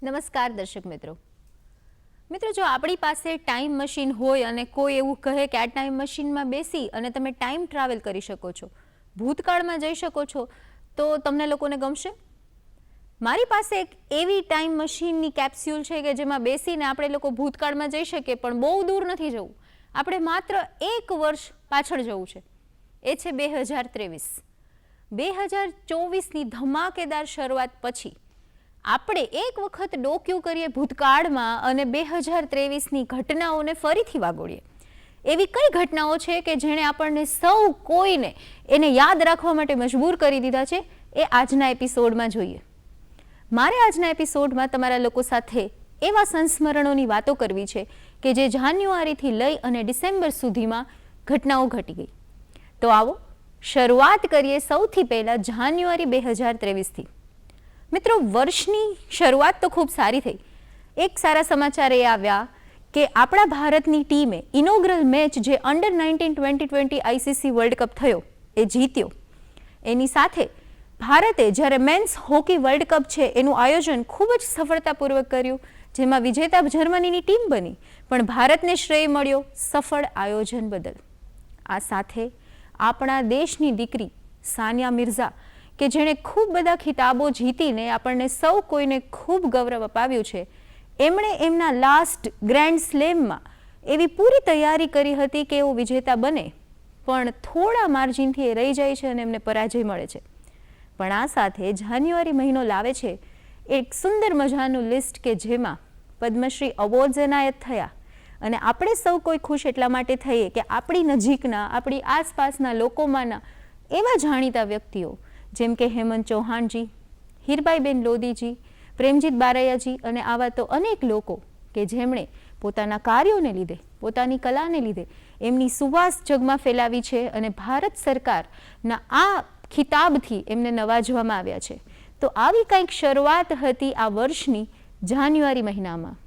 નમસ્કાર દર્શક મિત્રો જો આપણી પાસે ટાઈમ મશીન હોય અને કોઈ એવું કહે કે આ ટાઈમ મશીનમાં બેસી અને તમે ટાઈમ ટ્રાવેલ કરી શકો છો, ભૂતકાળમાં જઈ શકો છો, તો તમને લોકોને ગમશે? મારી પાસે એક એવી ટાઈમ મશીનની કેપ્સ્યુલ છે કે જેમાં બેસીને આપણે લોકો ભૂતકાળમાં જઈ શકીએ, પણ બહુ દૂર નથી જવું. આપણે માત્ર 1 વર્ષ પાછળ જવું છે. એ છે 2023. 2024ની ધમાકેદાર શરૂઆત પછી આપણે એક વખત ડોક્યુ કરીએ ભૂતકાળમાં અને 2023ની ઘટનાઓને ફરીથી વાગોળીએ. એવી કઈ ઘટનાઓ છે કે જેણે આપણને સૌ કોઈને એને યાદ રાખવા માટે મજબૂર કરી દીધા છે, એ આજના એપિસોડમાં જોઈએ. મારે આજના એપિસોડમાં તમારા લોકો સાથે એવા સંસ્મરણોની વાતો કરવી છે કે જે જાન્યુઆરીથી લઈ અને ડિસેમ્બર સુધીમાં ઘટનાઓ ઘટી ગઈ. તો આવો શરૂઆત કરીએ સૌથી પહેલા જાન્યુઆરી 2023થી. મિત્રો, વર્ષની શરૂઆત તો ખૂબ સારી થઈ. એક સારા સમાચાર એ આવ્યા કે આપણા ભારતની ટીમે ઇનોગ્રલ મેચ જે અંડર 19 2020 આઈસીસી વર્લ્ડ કપ થયો એ જીત્યો. એની સાથે ભારતે જ્યારે મેન્સ હોકી વર્લ્ડ કપ છે એનું આયોજન ખૂબ જ સફળતાપૂર્વક કર્યું, જેમાં વિજેતા જર્મનીની ટીમ બની, પણ ભારતને શ્રેય મળ્યો સફળ આયોજન બદલ. આ સાથે આપણા દેશની દીકરી સાનિયા મિર્ઝા કે જેણે ખૂબ બધા ખિતાબો જીતીને આપણને સૌ કોઈને ખૂબ ગૌરવ અપાવ્યું છે, એમણે એમના લાસ્ટ ગ્રેન્ડ સ્લેમમાં એવી પૂરી તૈયારી કરી હતી કે એઓ વિજેતા બને, પણ થોડા માર્જિનથી એ રહી જાય છે અને એમને પરાજય મળે છે. પણ આ સાથે જાન્યુઆરી મહિનો લાવે છે એક સુંદર મજાનું લિસ્ટ કે જેમાં પદ્મશ્રી એવોર્ડ્સ એનાયત થયા. અને આપણે સૌ કોઈ ખુશ એટલા માટે થઈએ કે આપણી નજીકના, આપણી આસપાસના લોકોમાંના એવા જાણીતા વ્યક્તિઓ જેમ કે હેમંત ચૌહાણજી, હીરબાઈબેન લોધીજી, પ્રેમજીત બારૈયાજી અને આવા તો અનેક લોકો કે જેમણે પોતાના કાર્યોને લીધે, પોતાની કલાને લીધે એમની સુવાસ જગમાં ફેલાવી છે અને ભારત સરકારના આ ખિતાબથી એમને નવાજવામાં આવ્યા છે. તો આવી કંઈક શરૂઆત હતી આ વર્ષની જાન્યુઆરી મહિનામાં.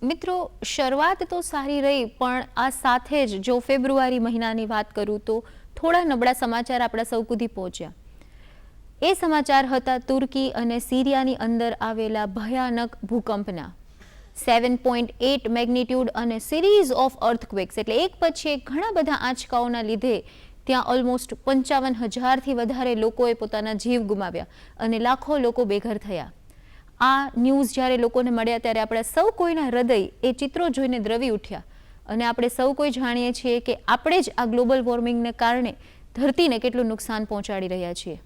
મિત્રો, શરૂઆત તો સારી રહી, પણ આ સાથે જ જો ફેબ્રુઆરી મહિનાની વાત કરું તો થોડા નબળા સમાચાર આપણા સૌ સુધી પહોંચ્યા. એ સમાચાર હતા તુર્કી અને સિરિયાની અંદર આવેલા ભયાનક ભૂકંપના. 7.8 મેગ્નિટ્યુડ અને સિરીઝ ઓફ અર્થક્વેક્સ, એટલે એક પછી એક ઘણા બધા આંચકાઓના લીધે ત્યાં ઓલમોસ્ટ 55,000થી વધારે લોકોએ પોતાના જીવ ગુમાવ્યા અને લાખો લોકો બેઘર થયા. આ ન્યૂઝ જ્યારે લોકોને મળ્યા ત્યારે આપણા સૌ કોઈના હૃદય એ ચિત્રો જોઈને દ્રવી ઉઠ્યા અને આપણે સૌ કોઈ જાણીએ છીએ કે આપણે જ આ ગ્લોબલ વોર્મિંગને કારણે ધરતીને કેટલું નુકસાન પહોંચાડી રહ્યા છીએ.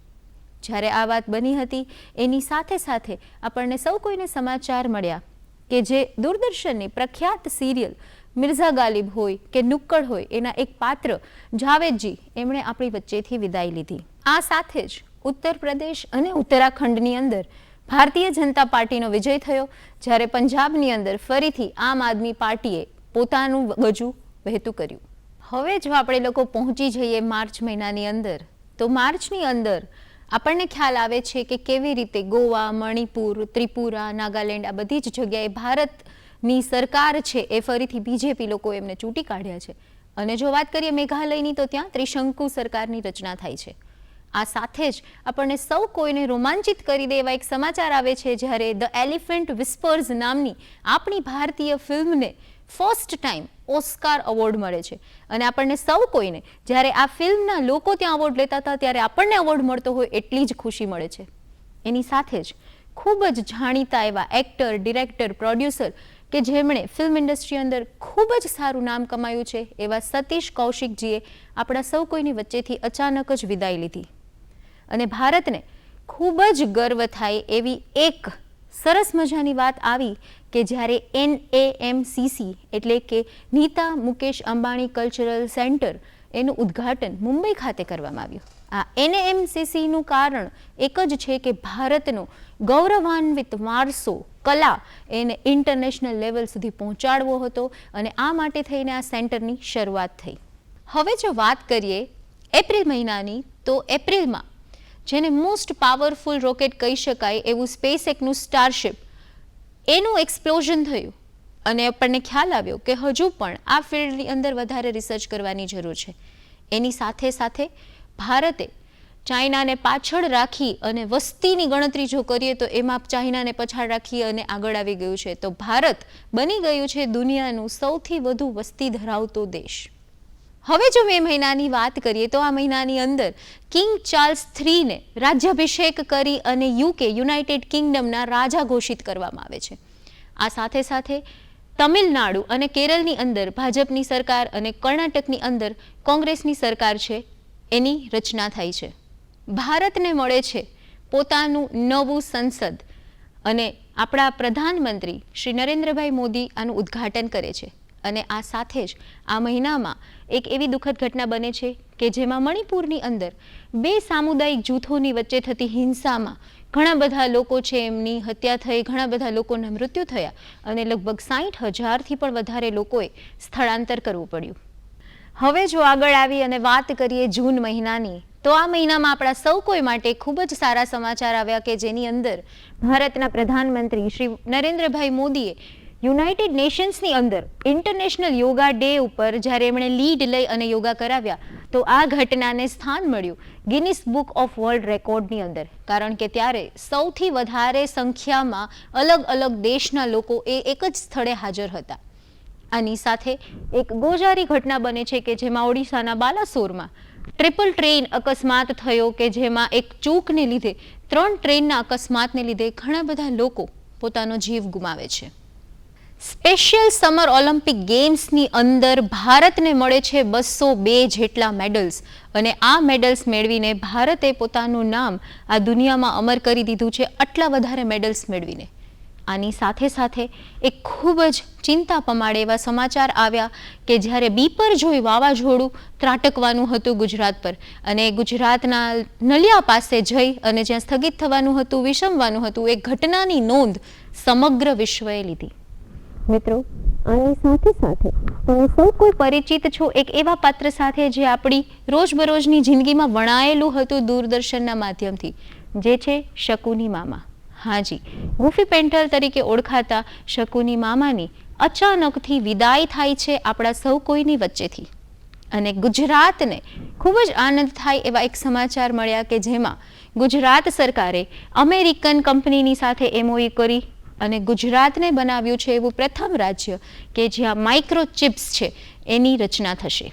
જ્યારે આ વાત બની હતી એની સાથે સાથે આપણને સૌ કોઈને સમાચાર મળ્યા કે જે દૂરદર્શનની પ્રખ્યાત સિરિયલ મિર્ઝા ગાલિબ હોય કે નુક્કડ હોય એના એક પાત્ર જાવેદજી એમણે આપણી વચ્ચેથી વિદાય લીધી. આ સાથે જ ઉત્તર પ્રદેશ અને ઉત્તરાખંડની અંદર ભારતીય જનતા પાર્ટીનો વિજય થયો, જ્યારે પંજાબની અંદર ફરીથી આમ આદમી પાર્ટીએ પોતાનું ગજુ વહેતું કર્યું. હવે જો આપણે લોકો પહોંચી જઈએ માર્ચ મહિનાની અંદર, તો માર્ચની અંદર આપણને ખ્યાલ આવે છે કે કેવી રીતે ગોવા, મણિપુર, ત્રિપુરા, નાગાલેન્ડ આ બધી જ જગ્યાએ ભારતની સરકાર છે એ ફરીથી બીજેપી લોકો એમને ચૂંટી કાઢ્યા છે. અને જો વાત કરીએ મેઘાલયની, તો ત્યાં ત્રિશંકુ સરકારની રચના થાય છે. આ સાથે જ આપણને સૌ કોઈને રોમાંચિત કરી દે એવા એક સમાચાર આવે છે જ્યારે ધ એલિફન્ટ વિસ્પર્સ નામની આપણી ભારતીય ફિલ્મને ફર્સ્ટ ટાઈમ ઓસ્કાર એવોર્ડ મળે છે. અને આપણને સૌ કોઈને જ્યારે આ ફિલ્મના લોકો ત્યાં એવોર્ડ લેતા હતા ત્યારે આપણને એવોર્ડ મળતો હોય એટલી જ ખુશી મળે છે. એની સાથે જ ખૂબ જ જાણીતા એવા એક્ટર, ડિરેક્ટર, પ્રોડ્યુસર કે જેમણે ફિલ્મ ઇન્ડસ્ટ્રી અંદર ખૂબ જ સારું નામ કમાયું છે એવા સતીશ કૌશિકજીએ આપણા સૌ કોઈની વચ્ચેથી અચાનક જ વિદાય લીધી. અને ભારતને ખૂબ જ ગર્વ થાય એવી એક સરસ મજાની વાત આવી કે જ્યારે NAMCC એટલે કે નીતા મુકેશ અંબાણી કલ્ચરલ સેન્ટર એનું ઉદ્ઘાટન મુંબઈ ખાતે કરવામાં આવ્યું. આ NAMCCનું કારણ એક જ છે કે ભારતનો ગૌરવાન્વિત વારસો, કલા એને ઇન્ટરનેશનલ લેવલ સુધી પહોંચાડવો હતો અને આ માટે થઈને આ સેન્ટરની શરૂઆત થઈ. હવે જો વાત કરીએ એપ્રિલ મહિનાની, તો એપ્રિલમાં જેને મોસ્ટ પાવરફુલ રોકેટ કહી શકાય એવું સ્પેસએક્સનું સ્ટારશિપ એનું એક્સપ્લોઝન થયું અને આપણને ખ્યાલ આવ્યો કે હજુ પણ આ ફિલ્ડની અંદર વધારે રિસર્ચ કરવાની જરૂર છે. એની સાથે સાથે ભારતે ચાઇનાને પાછળ રાખી અને વસ્તીની ગણતરી જો કરીએ તો એમાં ચાઇનાને પછાડ રાખી અને આગળ આવી ગયું છે. તો ભારત બની ગયું છે દુનિયાનું સૌથી વધુ વસ્તી ધરાવતો દેશ. હવે જો મે મહિનાની વાત કરીએ તો આ મહિનાની અંદર કિંગ ચાર્લ્સ IIIને રાજ્યાભિષેક કરી અને યુનાઇટેડ કિંગડમના રાજા ઘોષિત કરવામાં આવે છે. આ સાથે સાથે તમિલનાડુ અને કેરળની અંદર ભાજપની સરકાર અને કર્ણાટકની અંદર કોંગ્રેસની સરકાર છે એની રચના થઈ છે. ભારતને મળે છે પોતાનું નવું સંસદ અને આપણા પ્રધાનમંત્રી શ્રી નરેન્દ્રભાઈ મોદી આનું ઉદ્ઘાટન કરે છે. અને આ સાથે જ આ મહિનામાં એક એવી દુઃખદ ઘટના બને છે કે જેમાં મણિપુરની અંદર 2 સામુદાયિક જૂથોની વચ્ચે થતી હિંસામાં ઘણા બધા લોકો છે એમની હત્યા થઈ, ઘણા બધા લોકોના મૃત્યુ થયા અને લગભગ 60,000થી પણ વધારે લોકોએ સ્થળાંતર કરવું પડ્યું. હવે જો આગળ આવી અને વાત કરીએ જૂન મહિનાની, તો આ મહિનામાં આપણા સૌ કોઈ માટે ખૂબ જ સારા સમાચાર આવ્યા કે જેની અંદર ભારતના પ્રધાનમંત્રી શ્રી નરેન્દ્રભાઈ મોદીએ યુનાઇટેડ નેશન્સની અંદર ઇન્ટરનેશનલ યોગા ડે ઉપર જ્યારે એમણે લીડ લઈ અને યોગા કરાવ્યા તો આ ઘટનાને સ્થાન મળ્યું ગિનિસ બુક ઓફ વર્લ્ડ રેકોર્ડની અંદર. કારણ કે ત્યારે સૌથી વધારે સંખ્યામાં અલગ અલગ દેશના લોકો એક જ સ્થળે હાજર હતા. આની સાથે એક ગોઝારી ઘટના બને છે કે જેમાં ઓડિશાના બાલાસોરમાં ટ્રિપલ ટ્રેન અકસ્માત થયો કે જેમાં એક ચૂકને લીધે 3 ટ્રેનના અકસ્માતને લીધે ઘણા બધા લોકો પોતાનો જીવ ગુમાવે છે. સ્પેશિયલ સમર ઓલિમ્પિક ગેમ્સની અંદર ભારતને મળે છે 202 જેટલા મેડલ્સ અને આ મેડલ્સ મેળવીને ભારતે પોતાનું નામ આ દુનિયામાં અમર કરી દીધું છે આટલા વધારે મેડલ્સ મેળવીને. આની સાથે સાથે એક ખૂબ જ ચિંતા પમાડે એવા સમાચાર આવ્યા કે જ્યારે બીપરજોય વાવાઝોડું ત્રાટકવાનું હતું ગુજરાત પર અને ગુજરાતના નલિયા પાસે જઈ અને જ્યાં સ્થગિત થવાનું હતું, વિષમવાનું હતું, એક ઘટનાની નોંધ સમગ્ર વિશ્વએ લીધી. મિત્રો, આની સાથે સાથે તમે સૌ કોઈ પરિચિત છો એક એવા પાત્ર સાથે જે આપણી રોજબરોજની જિંદગીમાં વણાયેલું હતું દૂરદર્શનના માધ્યમથી, જે છે શકુની મામા. હાજી, ગુફી પેન્ટર તરીકે ઓળખાતા શકુની મામાની અચાનકથી વિદાય થાય છે આપણા સૌ કોઈની વચ્ચેથી. અને ગુજરાતને ખૂબ જ આનંદ થાય એવા એક સમાચાર મળ્યા કે જેમાં ગુજરાત સરકારે અમેરિકન કંપનીની સાથે MOU કરી અને ગુજરાતને બનાવ્યું છે એવું પ્રથમ રાજ્ય કે જ્યાં માઇક્રોચિપ્સ છે એની રચના થશે.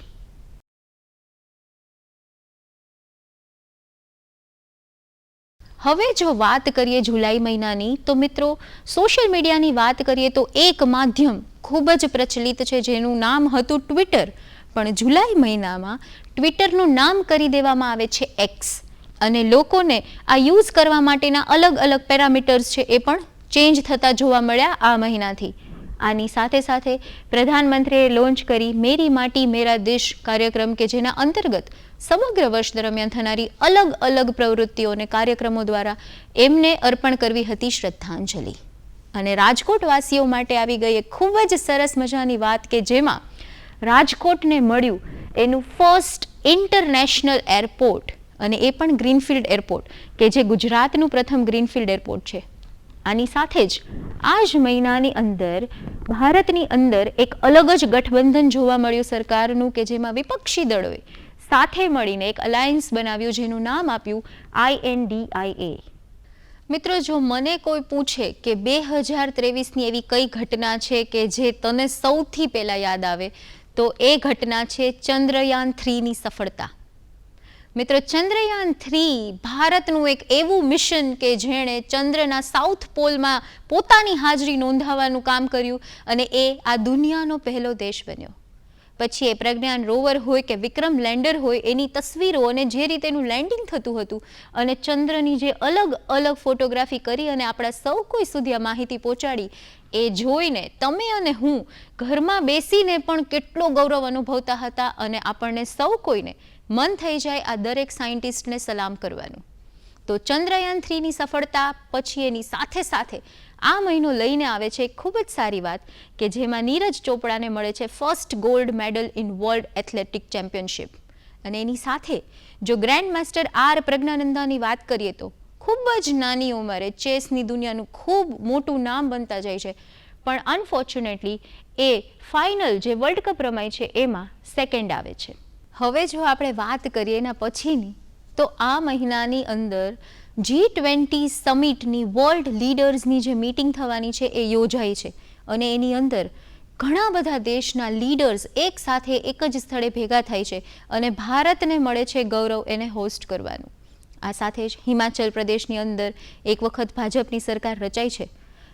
હવે જો વાત કરીએ જુલાઈ મહિનાની, તો મિત્રો સોશિયલ મીડિયાની વાત કરીએ તો એક માધ્યમ ખૂબ જ પ્રચલિત છે જેનું નામ હતું ટ્વિટર, પણ જુલાઈ મહિનામાં ટ્વિટરનું નામ કરી દેવામાં આવે છે X અને લોકોને આ યુઝ કરવા માટેના અલગ અલગ પેરામીટર્સ છે એ પણ ચેન્જ થતા જોવા મળ્યા આ મહિનાથી. આની સાથે સાથે પ્રધાનમંત્રીએ લોન્ચ કરી મેરી માટી મેરા દેશ કાર્યક્રમ કે જેના અંતર્ગત સમગ્ર વર્ષ દરમિયાન થનારી અલગ અલગ પ્રવૃત્તિઓ અને કાર્યક્રમો દ્વારા એમને અર્પણ કરવી હતી શ્રદ્ધાંજલિ. અને રાજકોટવાસીઓ માટે આવી ગઈ એક ખૂબ જ સરસ મજાની વાત કે જેમાં રાજકોટને મળ્યું એનું ફર્સ્ટ ઇન્ટરનેશનલ એરપોર્ટ અને એ પણ ગ્રીનફિલ્ડ એરપોર્ટ કે જે ગુજરાતનું પ્રથમ ગ્રીનફિલ્ડ એરપોર્ટ છે. આની સાથે જ આ જ મહિનાની અંદર ભારતની અંદર એક અલગ જ ગઠબંધન જોવા મળ્યું સરકારનું કે જેમાં વિપક્ષી દળોએ સાથે મળીને એક અલાયન્સ બનાવ્યું જેનું નામ આપ્યું INDIA. મિત્રો, જો મને કોઈ પૂછે કે 2023ની એવી કઈ ઘટના છે કે જે તને સૌથી પહેલા યાદ આવે તો એ ઘટના છે ચંદ્રયાન 3ની સફળતા. મિત્રો, ચંદ્રયાન 3 ભારતનું એક એવું મિશન કે જેણે ચંદ્રના સાઉથ પોલમાં પોતાની હાજરી નોંધાવવાનું કામ કર્યું અને એ આ દુનિયાનો પહેલો દેશ બન્યો. પછી એ પ્રજ્ઞાન રોવર હોય કે વિક્રમ લેન્ડર હોય એની તસવીરો અને જે રીતે એનું લેન્ડિંગ થતું હતું અને ચંદ્રની જે અલગ અલગ ફોટોગ્રાફી કરી અને આપણા સૌ કોઈ સુધી આ માહિતી પહોંચાડી, એ જોઈને તમે અને હું ઘરમાં બેસીને પણ કેટલો ગૌરવ અનુભવતા હતા અને આપણને સૌ કોઈને મન થઈ જાય આ દરેક સાયન્ટિસ્ટને સલામ કરવાનું. તો ચંદ્રયાન 3ની સફળતા પછી એની સાથે સાથે આ મહિનો લઈને આવે છે ખૂબ જ સારી વાત કે જેમાં નીરજ ચોપડાને મળે છે first gold medal in world athletic championship. અને એની સાથે જો ગ્રેન્ડ માસ્ટર R પ્રજ્ઞાનંદાની વાત કરીએ તો ખૂબ જ નાની ઉંમરે ચેસની દુનિયાનું ખૂબ મોટું નામ બનતા જાય છે, પણ અનફોર્ચ્યુનેટલી એ ફાઇનલ જે વર્લ્ડ કપ રમાય છે એમાં સેકન્ડ આવે છે. હવે જો આપણે વાત કરીએ એના પછીની, તો આ મહિનાની અંદર G20 સમિટની વર્લ્ડ લીડર્સની જે મીટિંગ થવાની છે એ યોજાઈ છે અને એની અંદર ઘણા બધા દેશના લીડર્સ એક સાથે એક જ સ્થળે ભેગા થાય છે અને ભારતને મળે છે ગૌરવ એને હોસ્ટ કરવાનું. આ સાથે જ હિમાચલ પ્રદેશની અંદર એક વખત ભાજપની સરકાર રચાઈ છે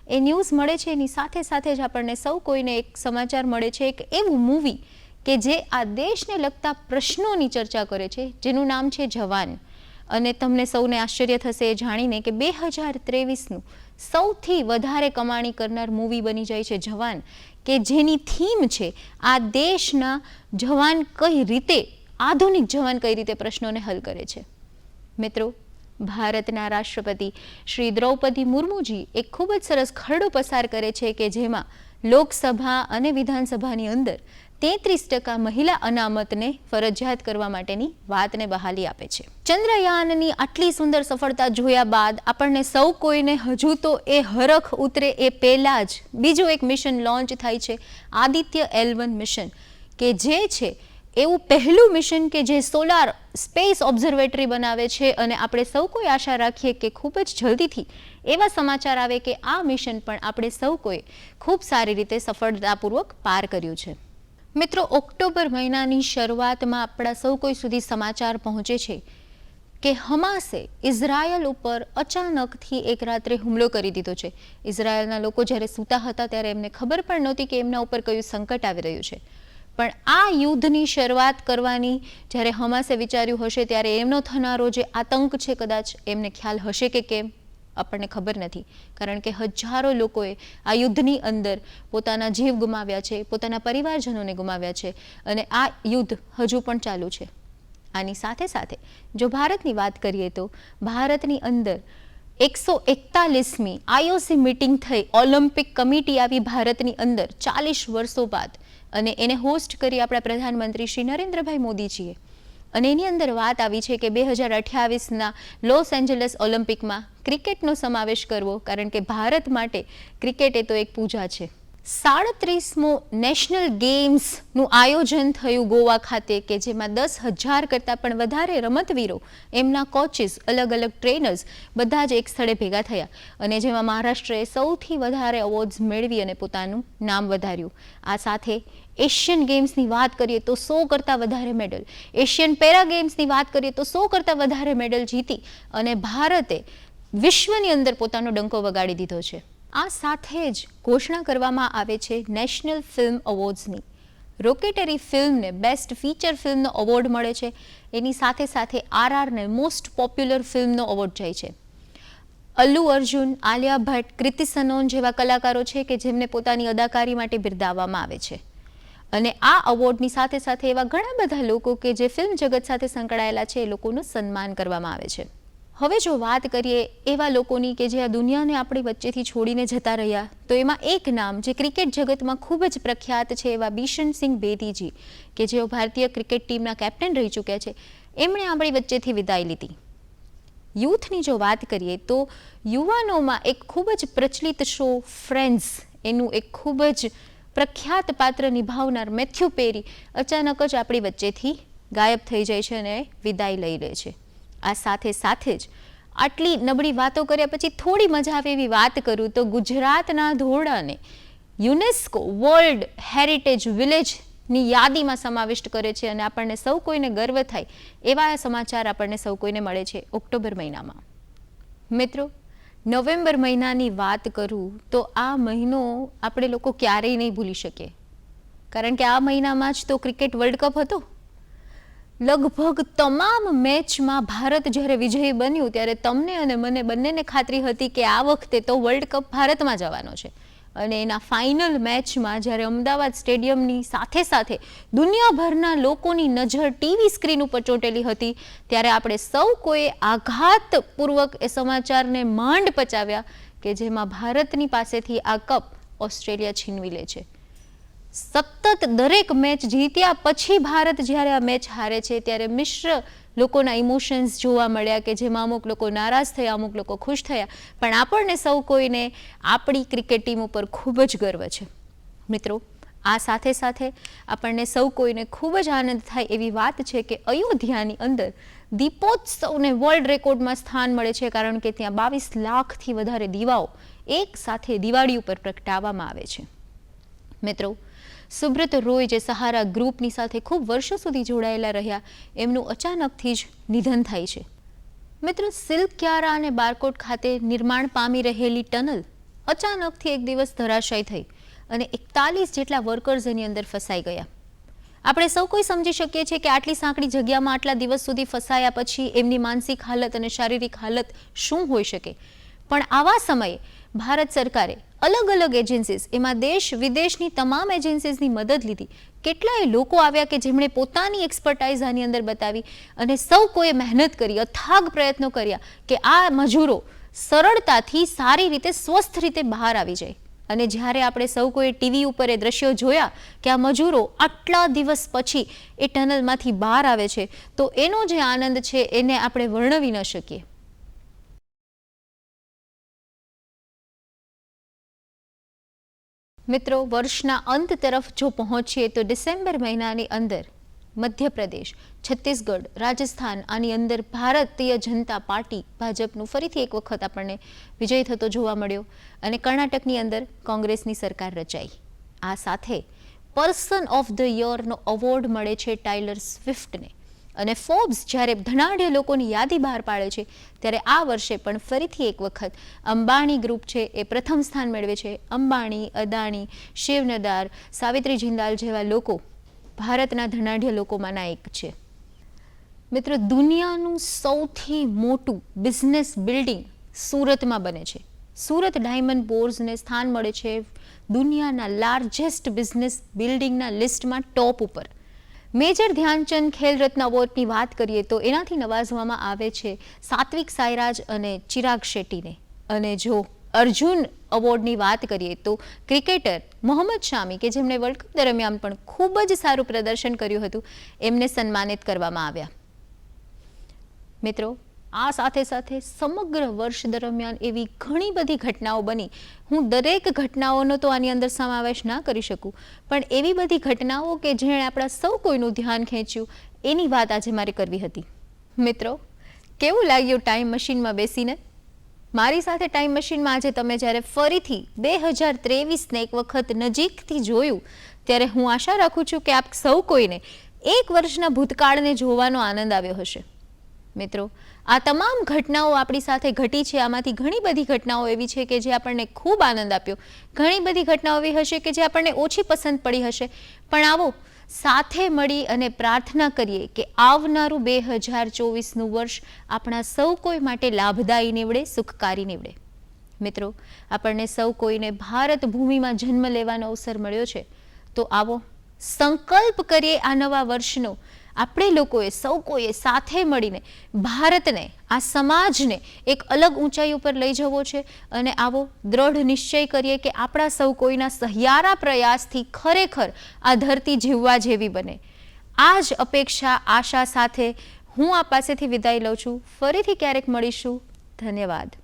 એ ન્યૂઝ મળે છે. એની સાથે સાથે જ આપણને સૌ કોઈને એક સમાચાર મળે છે એક એવું મૂવી કે જે આ દેશને લગતા પ્રશ્નોની ચર્ચા કરે છે જેનું નામ છે જવાન. અને તમને સૌને આશ્ચર્ય થશે એ જાણીને કે 2023નું સૌથી વધારે કમાણી કરનાર મૂવી બની જાય છે જવાન, કે જેની થીમ છે આ દેશના જવાન કઈ રીતે, આધુનિક જવાન કઈ રીતે પ્રશ્નોને હલ કરે છે. મિત્રો, ભારતના રાષ્ટ્રપતિ શ્રી દ્રૌપદી મુર્મુજી એક ખૂબ જ સરસ ખરડો પસાર કરે છે કે જેમાં લોકસભા અને વિધાનસભાની અંદર 33% મહિલા અનામતને ફરજિયાત કરવા માટેની વાતને બહાલી આપે છે. ચંદ્રયાનની આટલી સુંદર સફળતા જોયા બાદ આપણને સૌ કોઈને હજુ તો એ હરખ ઉતરે એ પહેલાં જ બીજું એક મિશન લોન્ચ થાય છે, આદિત્ય L1 મિશન, કે જે છે એવું પહેલું મિશન કે જે સોલાર સ્પેસ ઓબ્ઝર્વેટરી બનાવે છે અને આપણે સૌ કોઈ આશા રાખીએ કે ખૂબ જ જલ્દીથી એવા સમાચાર આવે કે આ મિશન પણ આપણે સૌ કોઈ ખૂબ સારી રીતે સફળતાપૂર્વક પાર કર્યું છે. મિત્રો, ઓક્ટોબર મહિનાની શરૂઆતમાં આપણા સૌ કોઈ સુધી સમાચાર પહોંચે છે કે હમાસે ઇઝરાયલ ઉપર અચાનકથી એક રાત્રે હુમલો કરી દીધો છે. ઇઝરાયલના લોકો જ્યારે સૂતા હતા ત્યારે એમને ખબર પણ નહોતી કે એમના ઉપર કયું સંકટ આવી રહ્યું છે. પણ આ યુદ્ધની શરૂઆત કરવાની જ્યારે હમાસે વિચાર્યું હશે ત્યારે એમનો થનારો જે આતંક છે કદાચ એમને ખ્યાલ હશે કે કેમ, આપણને ખબર નથી. કારણ કે હજારો લોકોએ આ યુદ્ધની અંદર પોતાના જીવ ગુમાવ્યા છે, પોતાના પરિવારજનોને ગુમાવ્યા છે અને આ યુદ્ધ હજુ પણ ચાલુ છે. આની સાથે સાથે જો ભારતની વાત કરીએ તો ભારતની અંદર 141મી IOC મીટિંગ થઈ, ઓલિમ્પિક કમિટી આવી ભારતની અંદર 40 વર્ષો બાદ અને એને હોસ્ટ કરી આપણા પ્રધાનમંત્રી શ્રી નરેન્દ્રભાઈ મોદીજીએ. અને એની અંદર વાત આવી છે કે 2028ના લોસ એન્જલસ ઓલિમ્પિકમાં ક્રિકેટનો સમાવેશ કરવો, કારણ કે ભારત માટે ક્રિકેટ એ તો એક પૂજા છે. 37મો નેશનલ ગેમ્સનું આયોજન થયું ગોવા ખાતે, કે જેમાં 10,000 કરતાં પણ વધારે રમતવીરો, એમના કોચિસ, અલગ અલગ ટ્રેનર્સ બધા જ એક સ્થળે ભેગા થયા અને જેમાં મહારાષ્ટ્રએ સૌથી વધારે એવોર્ડ્સ મેળવી અને પોતાનું નામ વધાર્યું. આ સાથે એશિયન ગેમ્સની વાત કરીએ તો 100 કરતાં વધારે મેડલ, એશિયન પેરા ગેમ્સની વાત કરીએ તો 100 કરતાં વધારે મેડલ જીતી અને ભારતે વિશ્વની અંદર પોતાનો ડંકો વગાડી દીધો છે. આ સાથે જ ઘોષણા કરવામાં આવે છે નેશનલ ફિલ્મ એવોર્ડ્સની. રોકેટરી ફિલ્મને બેસ્ટ ફીચર ફિલ્મનો એવોર્ડ મળે છે. એની સાથે સાથે RRને મોસ્ટ પોપ્યુલર ફિલ્મનો એવોર્ડ જાય છે. અલ્લુ અર્જુન, આલિયા ભટ્ટ, કૃતિ સનોન જેવા કલાકારો છે કે જેમને પોતાની અદાકારી માટે બિરદાવવામાં આવે છે. અને આ એવોર્ડની સાથે સાથે એવા ઘણા બધા લોકો કે જે ફિલ્મ જગત સાથે સંકળાયેલા છે એ લોકોનું સન્માન કરવામાં આવે છે. હવે જો વાત કરીએ એવા લોકોની કે જે આ દુનિયાને આપણી વચ્ચેથી છોડીને જતા રહ્યા, તો એમાં એક નામ જે ક્રિકેટ જગતમાં ખૂબ જ પ્રખ્યાત છે એવા બિશનસિંહ બેદીજી, કે જેઓ ભારતીય ક્રિકેટ ટીમના કેપ્ટન રહી ચૂક્યા છે, એમણે આપણી વચ્ચેથી વિદાય લીધી. યુથની જો વાત કરીએ તો યુવાનોમાં એક ખૂબ જ પ્રચલિત શો ફ્રેન્ડ્સ, એનું એક ખૂબ જ પ્રખ્યાત પાત્ર નિભાવનાર મેથ્યુ પેરી અચાનક જ આપણી વચ્ચેથી ગાયબ થઈ જાય છે અને વિદાય લઈ લે છે. આ સાથે સાથે જ આટલી નબળી વાતો કર્યા પછી થોડી મજા આવે એવી વાત કરું તો ગુજરાતના ધોરડાને યુનેસ્કો વર્લ્ડ હેરિટેજ વિલેજની યાદીમાં સમાવિષ્ટ કરે છે અને આપણને સૌ કોઈને ગર્વ થાય એવા સમાચાર આપણને સૌ કોઈને મળે છે ઓક્ટોબર મહિનામાં. મિત્રો, નવેમ્બર મહિનાની વાત કરું તો આ મહિનો આપણે લોકો ક્યારેય નહીં ભૂલી શકીએ, કારણ કે આ મહિનામાં જ તો ક્રિકેટ વર્લ્ડ કપ હતો. લગભગ તમામ મેચમાં ભારત જ્યારે વિજયી બન્યું ત્યારે તમને અને મને બંનેને ખાતરી હતી કે આ વખતે તો વર્લ્ડ કપ ભારતમાં જવાનો છે. અને એના ફાઇનલ મેચમાં જ્યારે અમદાવાદ સ્ટેડિયમની સાથે સાથે દુનિયાભરના લોકોની નજર ટીવી સ્ક્રીન ઉપર ચોંટેલી હતી ત્યારે આપણે સૌ કોઈએ આઘાતપૂર્વક એ સમાચારને માંડ પચાવ્યા કે જેમાં ભારતની પાસેથી આ કપ ઓસ્ટ્રેલિયા છીનવી લે છે. સતત દરેક મેચ જીત્યા પછી ભારત જ્યારે આ મેચ હારે છે ત્યારે મિશ્ર લોકોના ઇમોશન્સ જોવા મળ્યા, કે જેમાં અમુક લોકો નારાજ થયા, અમુક લોકો ખુશ થયા, પણ આપણને સૌ કોઈને આપણી ક્રિકેટ ટીમ ઉપર ખૂબ જ ગર્વ છે. મિત્રો, આ સાથે સાથે આપણને સૌ કોઈને ખૂબ જ આનંદ થાય એવી વાત છે કે અયોધ્યાની અંદર દીપોત્સવને વર્લ્ડ રેકોર્ડમાં સ્થાન મળે છે, કારણ કે ત્યાં 22 લાખથી વધારે દીવાઓ એક સાથે દિવાળી ઉપર પ્રગટાવવામાં આવે છે. મિત્રો, સુબ્રત રોય જે સહારા ગ્રુપની સાથે ખૂબ વર્ષો સુધી જોડાયેલા રહ્યા, એમનું અચાનકથી જ નિધન થાય છે. મિત્રો, સિલ્ક ક્યારા અને બારકોટ ખાતે નિર્માણ પામી રહેલી ટનલ અચાનકથી એક દિવસ ધરાશાયી થઈ અને 41 જેટલા વર્કર્સ એની અંદર ફસાઈ ગયા. આપણે સૌ કોઈ સમજી શકીએ છીએ કે આટલી સાંકડી જગ્યામાં આટલા દિવસ સુધી ફસાયા પછી એમની માનસિક હાલત અને શારીરિક હાલત શું હોઈ શકે. પણ આવા સમયે ભારત સરકારે અલગ અલગ એજન્સીઝ, એમાં દેશ વિદેશની તમામ એજન્સીઝની મદદ લીધી. કેટલાય લોકો આવ્યા કે જેમણે પોતાની એક્સપર્ટાઇઝ આની અંદર બતાવી અને સૌ કોઈએ મહેનત કરી, અથાગ પ્રયત્નો કર્યા કે આ મજૂરો સરળતાથી સારી રીતે સ્વસ્થ રીતે બહાર આવી જાય. અને જ્યારે આપણે સૌ કોઈ ટીવી ઉપર એ દ્રશ્યો જોયા કે આ મજૂરો આટલા દિવસ પછી એ ટનલમાંથી બહાર આવે છે, તો એનો જે આનંદ છે એને આપણે વર્ણવી ન શકીએ. મિત્રો, વર્ષના અંત તરફ જો પહોંચીએ તો ડિસેમ્બર મહિનાની અંદર મધ્યપ્રદેશ, છત્તીસગઢ, રાજસ્થાન, આની અંદર ભારતીય જનતા પાર્ટી ભાજપનું ફરીથી એક વખત આપણને વિજય થતો જોવા મળ્યો અને કર્ણાટકની અંદર કોંગ્રેસની સરકાર રચાઈ. આ સાથે પર્સન ઓફ ધ યરનો એવોર્ડ મળે છે ટાયલર સ્વિફ્ટને. અને ફોર્બ્સ જ્યારે ધનાઢ્ય લોકોની યાદી બહાર પાડે છે ત્યારે આ વર્ષે પણ ફરીથી એક વખત અંબાણી ગ્રુપ છે એ પ્રથમ સ્થાન મેળવે છે. અંબાણી, અદાણી, શિવ નદાર, સાવિત્રી જિંદાલ જેવા લોકો ભારતના ધનાઢ્ય લોકોમાંના એક છે. મિત્રો, દુનિયાનું સૌથી મોટું બિઝનેસ બિલ્ડિંગ સુરતમાં બને છે. સુરત ડાયમંડ બોર્સને સ્થાન મળે છે દુનિયાના લાર્જેસ્ટ બિઝનેસ બિલ્ડિંગના લિસ્ટમાં ટોપ ઉપર. મેજર ધ્યાનચંદ ખેલ રત્ન એવોર્ડની વાત કરીએ તો એનાથી નવાજવામાં આવે છે સાત્વિક સાઈરાજ અને ચિરાગ શેટ્ટીને. અને જો અર્જુન એવોર્ડની વાત કરીએ તો ક્રિકેટર મોહમ્મદ શામી કે જેમણે વર્લ્ડ કપ દરમિયાન પણ ખૂબ જ સારું પ્રદર્શન કર્યું હતું, એમને સન્માનિત કરવામાં આવ્યા. મિત્રો, આ સાથે સાથે સમગ્ર વર્ષ દરમિયાન એવી ઘણી બધી ઘટનાઓ બની. હું દરેક ઘટનાઓનો તો આની અંદર સમાવેશ ના કરી શકું, પણ એવી બધી ઘટનાઓ કે જેણે આપણા સૌ કોઈનું ધ્યાન ખેંચ્યું, એની વાત આજે મારે કરવી હતી. મિત્રો, કેવું લાગ્યું ટાઈમ મશીનમાં બેસીને? મારી સાથે ટાઈમ મશીનમાં આજે તમે જ્યારે ફરીથી 2023ને એક વખત નજીકથી જોયું, ત્યારે હું આશા રાખું છું કે આપ સૌ કોઈને એક વર્ષના ભૂતકાળને જોવાનો આનંદ આવ્યો હશે. મિત્રો, આ તમામ ઘટનાઓ આપણી સાથે ઘટી છે. આમાંથી ઘણી બધી ઘટનાઓ એવી છે કે જે આપણને ખૂબ આનંદ આપ્યો, ઘણી બધી ઘટનાઓ એવી હશે કે જે આપણને ઓછી પસંદ પડી હશે. પણ આવો સાથે મળી અને પ્રાર્થના કરીએ કે આવનારું 2024નું વર્ષ આપણા સૌ કોઈ માટે લાભદાયી નીવડે, સુખકારી નીવડે. મિત્રો, આપણને સૌ કોઈને ભારત ભૂમિમાં જન્મ લેવાનો અવસર મળ્યો છે, તો આવો સંકલ્પ કરીએ આ નવા વર્ષનો. આપણે લોકોએ સૌ કોઈએ સાથે મળીને ભારતને, આ સમાજને એક અલગ ઊંચાઈ ઉપર લઈ જવો છે. અને આવો દ્રઢ નિશ્ચય કરીએ કે આપણા સૌ કોઈના સહિયારા પ્રયાસથી ખરેખર આ ધરતી જીવવા જેવી બને. આ જ અપેક્ષા, આશા સાથે હું આ પાસેથી વિદાય લઉં છું. ફરીથી ક્યારેક મળીશું. ધન્યવાદ.